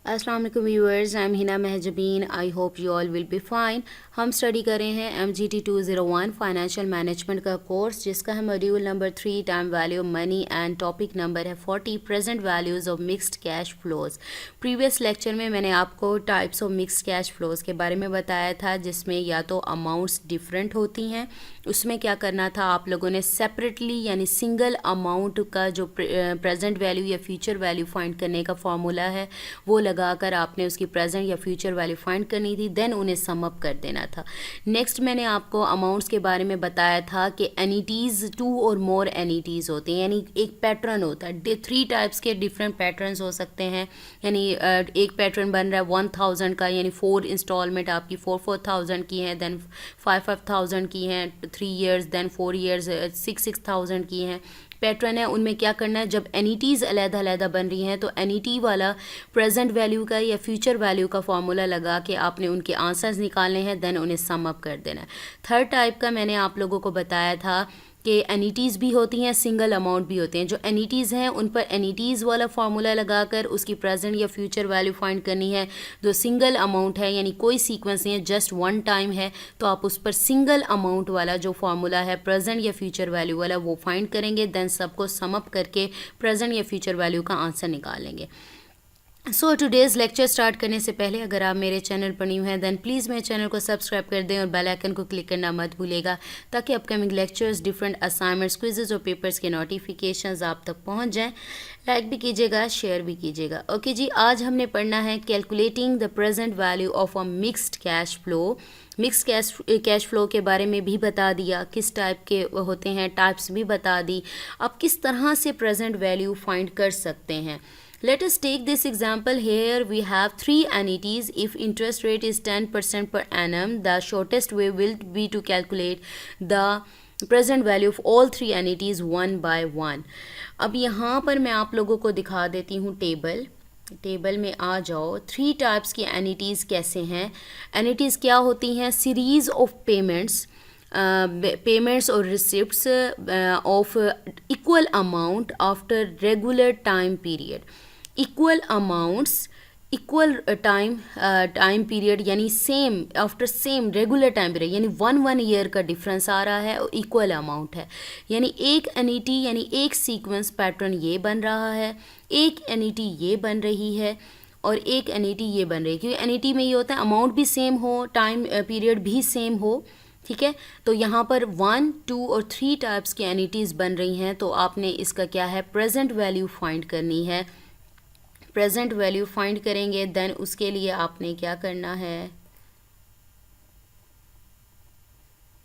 अस्सलाम वालेकुम viewers, I am Hina Mahjabeen. I hope you all will be fine. हम study कर रहे हैं MGT 201 फाइनेंशियल मैनेजमेंट का कोर्स, जिसका है module number 3 time value money and topic number है 40 present values of mixed cash flows. Previous lecture में मैंने आपको types of mixed cash flows के बारे में बताया था, जिसमें या तो अमाउंट्स डिफरेंट होती हैं, उसमें क्या करना था आप लोगों ने सेपरेटली यानी सिंगल अमाउंट का जो प्रेजेंट वैल्यू या फ्यूचर वैल्यू फाइंड करने का फॉर्मूला है वो लगाकर आपने उसकी प्रेजेंट या फ्यूचर वैल्यू फाइंड करनी थी, देन उन्हें सम अप कर देना था। नेक्स्ट मैंने आपको अमाउंट्स के बारे में बताया था कि एनिटीज़ 2 और मोर एनिटीज़ होते हैं, यानी एक पैटर्न होता है। 3 टाइप्स के डिफरेंट पैटर्न्स हो सकते हैं, यानी एक पैटर्न बन रहा है 1000 का, यानी 4 इंस्टॉलमेंट आपकी 4,000 की हैं, देन 5,000 की हैं 3 ईयर्स, देन 4 ईयर्स 6,000 की हैं पैटर्न है। उनमें क्या करना है, जब एनिटीज़ अलग-अलग बन रही हैं तो एनिटी वाला प्रेजेंट वैल्यू का या फ्यूचर वैल्यू का फॉर्मूला लगा के आपने उनके आंसर्स निकालने हैं, देन उन्हें सम अप कर देना है। थर्ड टाइप का मैंने आप लोगों को बताया था कि एनिटीज़ भी होती हैं, सिंगल अमाउंट भी होते हैं। जो एनिटीज़ हैं उन पर एनिटीज़ वाला फार्मूला लगाकर उसकी प्रेजेंट या फ्यूचर वैल्यू फाइंड करनी है। जो सिंगल अमाउंट है यानी कोई सीक्वेंस नहीं है, जस्ट वन टाइम है, तो आप उस पर सिंगल अमाउंट वाला जो फार्मूला है प्रेजेंट या फ्यूचर वैल्यू वाला वो फाइंड करेंगे, देन सबको सम अप करके प्रेजेंट या फ्यूचर वैल्यू का आंसर निकालेंगे। सो टुडेज़ लेक्चर स्टार्ट करने से पहले अगर आप मेरे चैनल पर न्यू हैं देन प्लीज़ मेरे चैनल को सब्सक्राइब कर दें और बेल आइकन को क्लिक करना मत भूलिएगा, ताकि upcoming lectures, different assignments, quizzes और पेपर्स के नोटिफिकेशंस आप तक पहुंच जाएं। लाइक भी कीजिएगा, शेयर भी कीजिएगा। ओके जी, आज हमने पढ़ना है calculating the present value of a mixed cash flow. Mix cash flow के बारे में भी बता दिया, किस टाइप के होते हैं, टाइप्स भी बता दी, आप किस तरह से प्रेजेंट वैल्यू फाइंड कर सकते हैं। Let us take this example. Here we have 3 annuities. If interest rate is 10% per annum, the shortest way will be to calculate the present value of all 3 annuities one by one. अब यहाँ पर मैं आप लोगों को दिखा देती हूँ टेबल में आ जाओ। 3 टाइप्स की एनिटीज़ कैसे हैं। एनिटीज़ क्या होती हैं, सीरीज़ ऑफ पेमेंट्स और receipts of equal amount after regular time period. Equal amounts, equal time period यानी same after same regular time period, यानी 1 ईयर का डिफरेंस आ रहा है और इक्वल अमाउंट है। यानी एक एनिटी यानी एक सीक्वेंस पैटर्न ये बन रहा है, एक एनिटी ये बन रही है और एक एनिटी ये बन रही है, क्योंकि एनिटी में ये होता है अमाउंट भी सेम हो, टाइम पीरियड भी सेम हो। ठीक है, तो यहाँ पर 1, 2 और 3 टाइप्स की एनिटीज़ बन रही हैं, तो आपने इसका क्या है प्रेजेंट वैल्यू फाइंड करनी है। प्रेजेंट वैल्यू फाइंड करेंगे, देन उसके लिए आपने क्या करना है,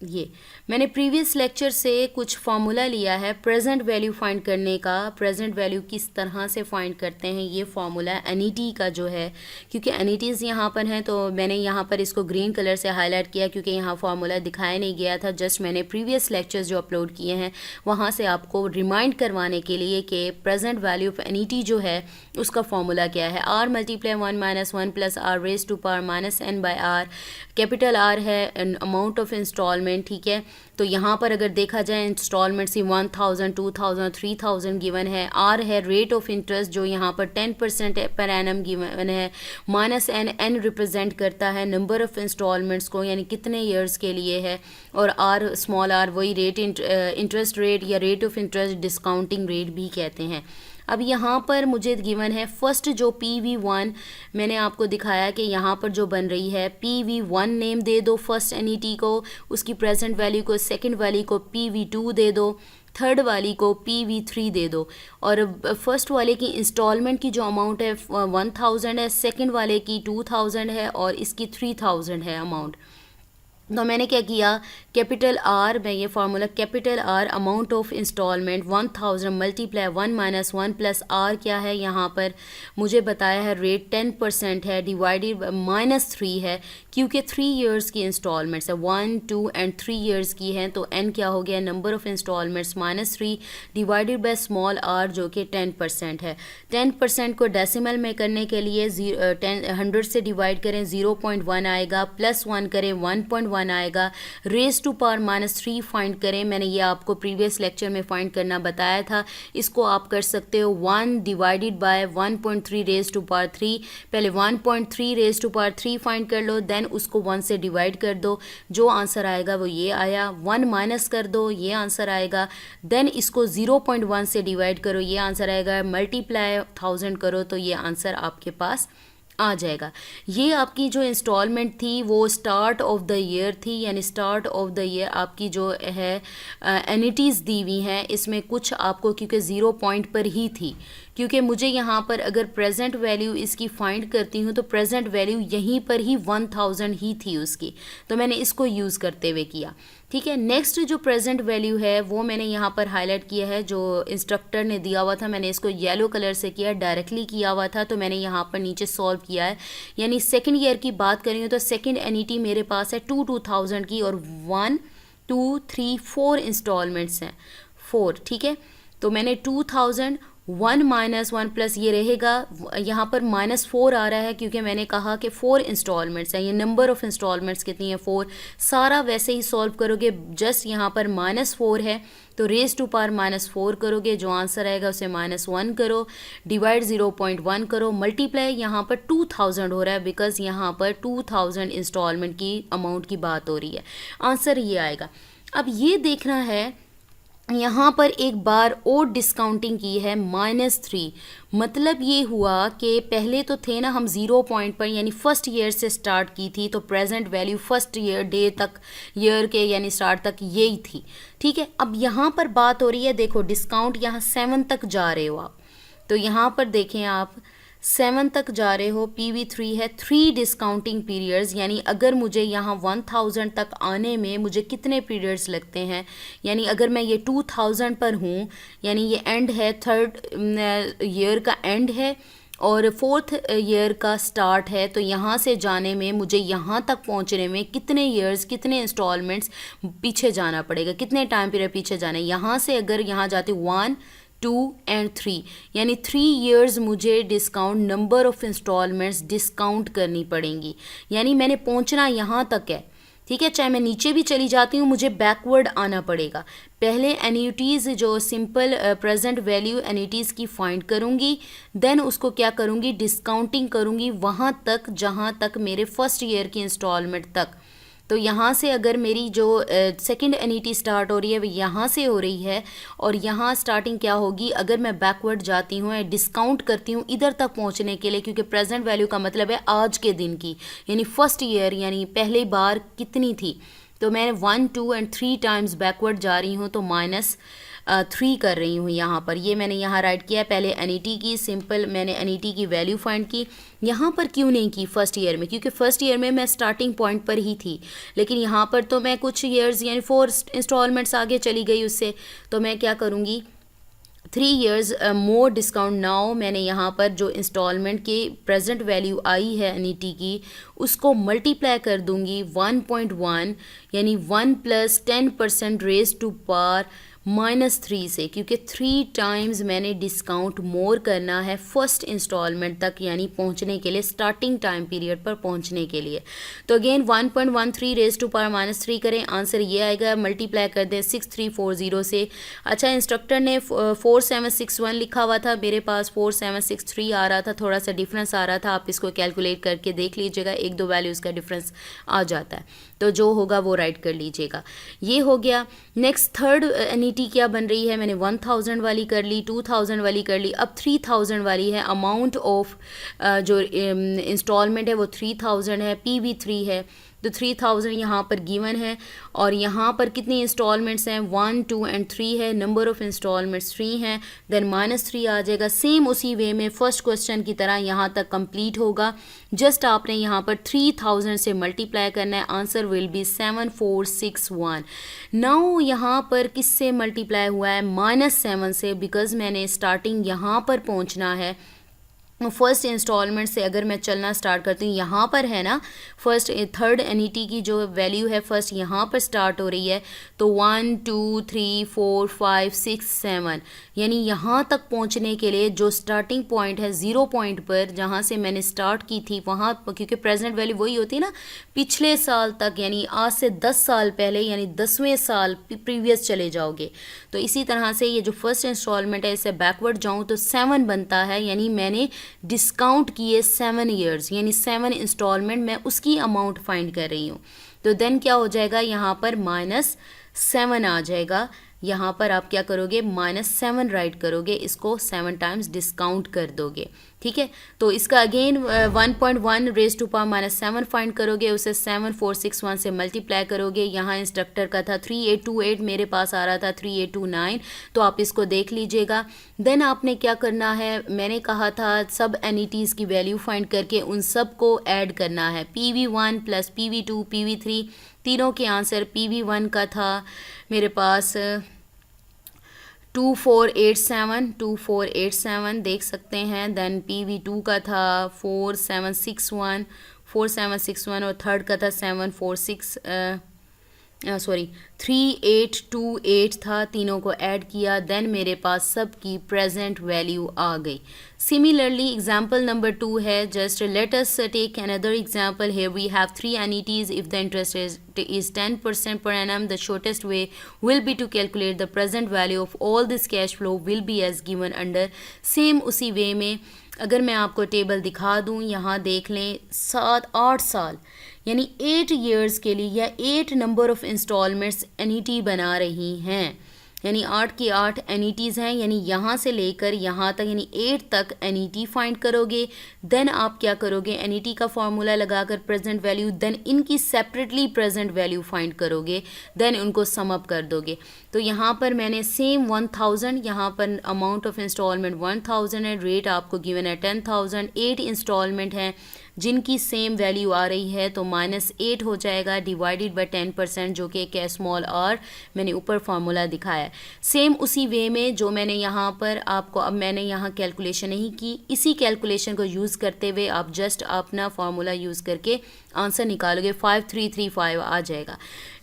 ये मैंने प्रीवियस लेक्चर से कुछ फार्मूला लिया है प्रेजेंट वैल्यू फाइंड करने का। प्रेजेंट वैल्यू किस तरह से फाइंड करते हैं, ये फार्मूला एनिटी का जो है, क्योंकि एनिटीज़ यहाँ पर हैं तो मैंने यहाँ पर इसको ग्रीन कलर से हाईलाइट किया, क्योंकि यहाँ फार्मूला दिखाया नहीं गया था। जस्ट मैंने प्रीवियस लेक्चर्स जो अपलोड किए हैं वहाँ से आपको रिमाइंड करवाने के लिए कि प्रेजेंट वैल्यू ऑफ एनिटी जो है उसका फार्मूला क्या है। R × 1 - 1 + R raised to power -n/r। Capital R है अमाउंट ऑफ इंस्टॉलमेंट, ठीक है। तो यहाँ पर अगर देखा जाए इंस्टॉलमेंट्स ही 1000, 2000, 3000 गिवन है। आर है रेट ऑफ इंटरेस्ट जो यहाँ पर 10% पर एनम गिवन है। -n रिप्रेजेंट करता है नंबर ऑफ इंस्टॉलमेंट्स को, यानी कितने ईयर्स के लिए है। और आर स्मॉल आर वही रेट इंटरेस्ट रेट या rate of interest discounting rate भी कहते हैं। अब यहाँ पर मुझे गिवन है फर्स्ट जो PV1 मैंने आपको दिखाया कि यहाँ पर जो बन रही है PV1 नेम दे दो फर्स्ट एनिटी को, उसकी प्रेजेंट वैल्यू को, सेकंड वाली को PV2 दे दो, थर्ड वाली को PV3 दे दो। और फर्स्ट वाले की इंस्टॉलमेंट की जो अमाउंट है 1000 है, सेकंड वाले की 2000 है और इसकी 3000 है अमाउंट। तो मैंने क्या किया, कैपिटल आर, मैं ये formula capital R amount of instalment 1000 multiply 1 - 1 + R क्या है, यहाँ पर मुझे बताया है रेट 10% है, डिवाइडेड -3 है, क्योंकि 3 ईयर्स की इंस्टॉलमेंट्स है, 1, 2 एंड 3 ईयर्स की हैं। तो n क्या हो गया, number of instalments -3 divided by small r जो कि 10% है। 10% को डेसिमल में करने के लिए 100 से डिवाइड करें 0.1 आएगा, +1 करें 1.1 1 आएगा। रेज टू पावर -3 फाइंड करें, मैंने ये आपको प्रीवियस लेक्चर में फाइंड करना बताया था। इसको आप कर सकते हो 1 divided by 1.3 raise to power 3। पहले 1.3 रेज टू पावर 3 फाइंड कर लो, देन उसको 1 से डिवाइड कर दो, जो आंसर आएगा वो ये आया। 1 माइनस कर दो, ये आंसर आएगा। देन इसको 0.1 से डिवाइड करो, ये आंसर आएगा। मल्टीप्लाई 1000 करो तो ये आंसर आपके पास आ जाएगा। ये आपकी जो इंस्टॉलमेंट थी वो स्टार्ट ऑफ द ईयर थी, यानी स्टार्ट ऑफ द ईयर आपकी जो है एनिटीज़ दी हुई हैं, इसमें कुछ आपको क्योंकि 0 पॉइंट पर ही थी, क्योंकि मुझे यहाँ पर अगर प्रेजेंट वैल्यू इसकी फाइंड करती हूँ तो प्रेजेंट वैल्यू यहीं पर ही 1000 ही थी उसकी, तो मैंने इसको यूज़ करते हुए किया। ठीक है, नेक्स्ट जो प्रेजेंट वैल्यू है वो मैंने यहाँ पर हाईलाइट किया है, जो इंस्ट्रक्टर ने दिया हुआ था मैंने इसको येलो कलर से किया, डायरेक्टली किया हुआ था, तो मैंने यहाँ पर नीचे सॉल्व किया है। यानी सेकंड ईयर की बात करें तो सेकंड एनईटी मेरे पास है 2000 की, और 1 2 3 4 इंस्टॉलमेंट्स हैं, 4। ठीक है, तो मैंने 2000 1 माइनस 1 प्लस ये रहेगा, यहाँ पर -4 आ रहा है क्योंकि मैंने कहा कि 4 इंस्टॉलमेंट्स हैं। ये नंबर ऑफ़ इंस्टॉलमेंट्स कितनी है, 4। सारा वैसे ही सॉल्व करोगे, जस्ट यहाँ पर -4 है तो रेज टू पावर -4 करोगे, जो आंसर आएगा उसे -1 करो, डिवाइड 0.1 करो, मल्टीप्लाई यहाँ पर 2000 हो रहा है बिकॉज यहाँ पर 2000 इंस्टॉलमेंट की अमाउंट की बात हो रही है, आंसर ये आएगा। अब ये देखना है यहाँ पर एक बार और डिस्काउंटिंग की है -3, मतलब ये हुआ कि पहले तो थे ना हम 0 पॉइंट पर, यानी फर्स्ट ईयर से स्टार्ट की थी, तो present value first year day तक, ईयर के यानी स्टार्ट तक यही थी। ठीक है, अब यहाँ पर बात हो रही है, देखो डिस्काउंट यहाँ 7 तक जा रहे हो आप, तो यहाँ पर देखें आप 7 तक जा रहे हो, PV3 है 3 डिस्काउंटिंग पीरियड्स, यानी अगर मुझे यहाँ 1000 तक आने में मुझे कितने पीरियड्स लगते हैं, यानी अगर मैं ये 2000 पर हूँ, यानी ये एंड है, थर्ड ईयर का एंड है और फोर्थ ईयर का स्टार्ट है, तो यहाँ से जाने में मुझे यहाँ तक पहुँचने में कितने ईयर्स, कितने इंस्टॉलमेंट्स पीछे जाना पड़ेगा, कितने टाइम पीरियड पीछे जाना है। यहाँ से अगर यहाँ जाते 1 2 एंड 3, यानी 3 ईयर्स मुझे discount number of instalments discount करनी पड़ेंगी, यानी मैंने पहुंचना यहाँ तक है। ठीक है, चाहे मैं नीचे भी चली जाती हूँ मुझे बैकवर्ड आना पड़ेगा। पहले एन्यूटीज़ जो सिंपल प्रेजेंट वैल्यू एन्यूटीज़ की फाइंड करूँगी, देन उसको क्या करूँगी, डिस्काउंटिंग करूँगी वहाँ तक जहाँ तक मेरे फर्स्ट ईयर की इंस्टॉलमेंट तक। तो यहाँ से अगर मेरी जो सेकंड एनईटी स्टार्ट हो रही है वो यहाँ से हो रही है, और यहाँ स्टार्टिंग क्या होगी, अगर मैं बैकवर्ड जाती हूँ या डिस्काउंट करती हूँ इधर तक पहुँचने के लिए, क्योंकि प्रेजेंट वैल्यू का मतलब है आज के दिन की, यानी फर्स्ट ईयर यानी पहली बार कितनी थी, तो मैं 1 2 एंड 3 टाइम्स बैकवर्ड जा रही हूँ, तो -3 कर रही हूँ यहाँ पर। ये मैंने यहाँ राइट किया है, पहले एनईटी की सिंपल मैंने एनईटी की वैल्यू फाइंड की। यहाँ पर क्यों नहीं की फर्स्ट ईयर में, क्योंकि फर्स्ट ईयर में मैं स्टार्टिंग पॉइंट पर ही थी, लेकिन यहाँ पर तो मैं कुछ ईयर्स यानी 4 इंस्टॉलमेंट्स आगे चली गई उससे, तो मैं क्या करूँगी 3 ईयर्स मोर डिस्काउंट नाउ। मैंने यहाँ पर जो इंस्टॉलमेंट की प्रेजेंट वैल्यू आई है एनईटी की उसको मल्टीप्लाई कर दूँगी 1.1, यानी 1 + 10% रेज टू पावर -3 से, क्योंकि 3 टाइम्स मैंने डिस्काउंट मोर करना है फर्स्ट इंस्टॉलमेंट तक, यानी पहुंचने के लिए स्टार्टिंग टाइम पीरियड पर पहुंचने के लिए। तो अगेन 1.13 रेज टू पावर -3 करें, आंसर ये आएगा, मल्टीप्लाई कर दें 6340 से। अच्छा, इंस्ट्रक्टर ने 4761 लिखा हुआ था, मेरे पास 4763 आ रहा था, थोड़ा सा डिफरेंस आ रहा था, आप इसको कैलकुलेट करके देख लीजिएगा, 1-2 वैल्यूज़ का डिफरेंस आ जाता है, तो जो होगा वो राइट कर लीजिएगा। ये हो गया। नेक्स्ट थर्ड एनईटी क्या बन रही है, मैंने 1000 वाली कर ली, 2000 वाली कर ली, अब 3000 वाली है। अमाउंट ऑफ जो इंस्टॉलमेंट है वो 3000 है, PV3 है, तो 3000 यहाँ पर गिवन है, और यहाँ पर कितनी इंस्टॉलमेंट्स हैं 1 2 एंड 3 है, नंबर ऑफ़ इंस्टॉलमेंट्स 3 हैं, देन -3 आ जाएगा। सेम उसी वे में फर्स्ट क्वेश्चन की तरह यहाँ तक कंप्लीट होगा, जस्ट आपने यहाँ पर 3000 से मल्टीप्लाई करना है, आंसर विल बी 7461। नाउ यहाँ पर किससे मल्टीप्लाई हुआ है, -7 से, बिकॉज मैंने स्टार्टिंग यहाँ पर पहुँचना है, फर्स्ट इंस्टॉलमेंट से अगर मैं चलना स्टार्ट करती हूँ, यहाँ पर है ना फर्स्ट थर्ड एनईटी की जो वैल्यू है फर्स्ट यहाँ पर स्टार्ट हो रही है, तो 1 2 3 4 5 6 7 यानी यहाँ तक पहुँचने के लिए जो स्टार्टिंग पॉइंट है 0 पॉइंट पर जहाँ से मैंने स्टार्ट की थी वहाँ, क्योंकि प्रेजेंट वैल्यू वही होती है ना पिछले साल तक, यानी आज से 10 साल पहले यानी 10वें साल प्रीवियस चले जाओगे। तो इसी तरह से ये जो फर्स्ट इंस्टॉलमेंट है इससे बैकवर्ड जाऊँ तो 7 बनता है, यानी मैंने डिस्काउंट किए 7 ईयर्स, यानी 7 इंस्टॉलमेंट मैं उसकी अमाउंट फाइंड कर रही हूँ। तो देन क्या हो जाएगा, यहाँ पर -7 आ जाएगा। यहाँ पर आप क्या करोगे, -7 राइट करोगे, इसको 7 टाइम्स डिस्काउंट कर दोगे। ठीक है, तो इसका again 1.1 raise to power -7 find करोगे, उसे 7461 से मल्टीप्लाई करोगे। यहाँ इंस्ट्रक्टर का था 3828, मेरे पास आ रहा था 3829, तो आप इसको देख लीजिएगा। देन आपने क्या करना है, मैंने कहा था सब एनिटीज़ की वैल्यू फाइंड करके उन सब को ऐड करना है। PV1 प्लस PV2 PV3 तीनों के आंसर, PV1 का था मेरे पास 2487 देख सकते हैं। देन PV2 का था 4761 और थर्ड का था 3828 था, तीनों को ऐड किया। देन मेरे पास सब की प्रेजेंट वैल्यू आ गई। सिमिलरली एग्जाम्पल नंबर 2 है, just let us take another example. Here we have 3 annuities. If the interest is 10% per annum, the shortest way will be to calculate the present value of all this cash flow will be as given under. Same उसी वे में अगर मैं आपको table दिखा दूं, यहाँ देख लें 7-8 साल यानी 8 ईयर्स के लिए या 8 नंबर ऑफ इंस्टॉलमेंट्स एनईटी बना रही हैं, यानी 8 की 8 एनईटीज़ हैं, यानी यहाँ से लेकर यहाँ तक यानी 8 तक एनईटी फाइंड करोगे। देन आप क्या करोगे, एनईटी का फॉर्मूला लगाकर प्रेजेंट वैल्यू, देन इनकी सेपरेटली प्रेजेंट वैल्यू फाइंड करोगे, देन उनको सम अप कर दोगे। तो यहाँ पर मैंने सेम 1000, यहाँ पर अमाउंट ऑफ इंस्टॉलमेंट 1000 है, रेट आपको गिवन है 10,000, 8 इंस्टॉलमेंट हैं जिनकी सेम वैल्यू आ रही है, तो -8 हो जाएगा डिवाइडेड बाय 10%, जो कि एक स्मॉल आर मैंने ऊपर फार्मूला दिखाया है। सेम उसी वे में जो मैंने यहाँ पर आपको, अब मैंने यहाँ कैलकुलेशन नहीं की, इसी कैलकुलेशन को यूज़ करते हुए आप जस्ट अपना फार्मूला यूज़ करके आंसर निकालोगे, 5335 आ जाएगा।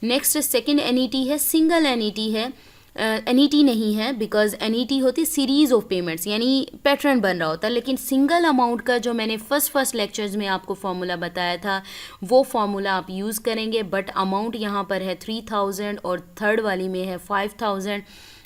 नेक्स्ट सेकेंड एनईटी है, सिंगल एनईटी है, एनईटी नहीं है, बिकॉज एनईटी होती सीरीज ऑफ पेमेंट्स, यानी पैटर्न बन रहा होता है। लेकिन सिंगल अमाउंट का जो मैंने फर्स्ट लेक्चर्स में आपको फार्मूला बताया था वो फार्मूला आप यूज़ करेंगे, बट अमाउंट यहाँ पर है 3000 और थर्ड वाली में है 5000,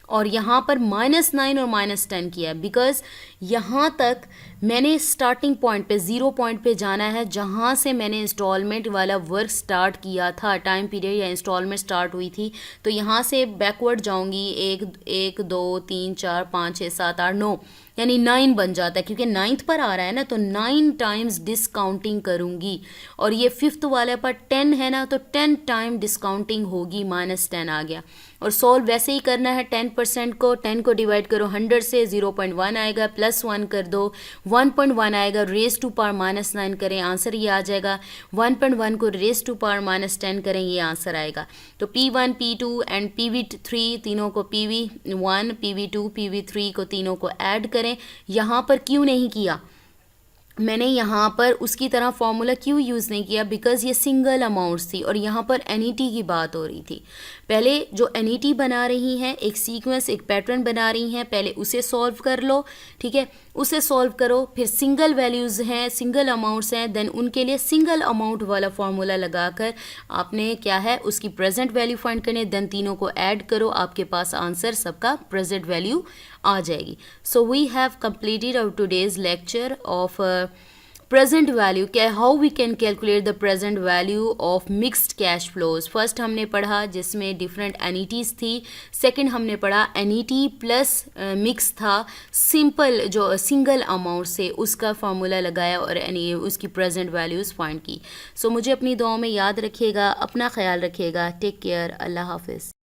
और यहाँ पर -9 और -10 किया, बिकॉज यहाँ तक मैंने स्टार्टिंग पॉइंट पे 0 पॉइंट पे जाना है जहाँ से मैंने इंस्टॉलमेंट वाला वर्क स्टार्ट किया था, टाइम पीरियड या इंस्टॉलमेंट स्टार्ट हुई थी। तो यहाँ से बैकवर्ड जाऊँगी, 1 2 3 4 5 6 7 8 9 यानी 9 बन जाता है, क्योंकि 9th पर आ रहा है ना, तो 9 टाइम्स डिस्काउंटिंग करूँगी। और ये 5th वाले पर 10 है ना, तो 10 टाइम डिस्काउंटिंग होगी, -10 आ गया। और सॉल्व वैसे ही करना है, 10% को 10 को डिवाइड करो 100 से, 0.1 आएगा, +1 कर दो, 1.1 आएगा, रेज टू पावर -9 करें, आंसर ये आ जाएगा। 1.1 को रेज टू पावर -10 करें, ये आंसर आएगा। तो P1 P2 एंड PV3 तीनों को, PV1 PV2 PV3 को तीनों को ऐड करें। यहाँ पर क्यों नहीं किया मैंने, यहाँ पर उसकी तरह फॉर्मूला क्यों यूज़ नहीं किया, बिकॉज़ ये सिंगल अमाउंट्स थी और यहाँ पर एनईटी की बात हो रही थी। पहले जो एनईटी बना रही हैं, एक सीक्वेंस एक पैटर्न बना रही हैं, पहले उसे सॉल्व कर लो, ठीक है, उसे सॉल्व करो, फिर सिंगल वैल्यूज़ हैं, सिंगल अमाउंट्स हैं, देन उनके लिए सिंगल अमाउंट वाला फार्मूला लगाकर आपने क्या है उसकी प्रेजेंट वैल्यू फाइंड करनी है, देन तीनों को ऐड करो, आपके पास आंसर सबका प्रेजेंट वैल्यू आ जाएगी। So we have completed our today's lecture of present value, क्या how we can calculate the present value of mixed cash flows. First हमने पढ़ा जिसमें डिफरेंट एनिटीज़ थी, सेकंड हमने पढ़ा एनिटी प्लस मिक्स था, सिंपल जो सिंगल अमाउंट से उसका फार्मूला लगाया और उसकी प्रेजेंट वैल्यूज़ फाइंड की। सो मुझे अपनी दुआओं में याद रखिएगा, अपना ख्याल रखिएगा, टेक केयर, अल्लाह हाफिज़।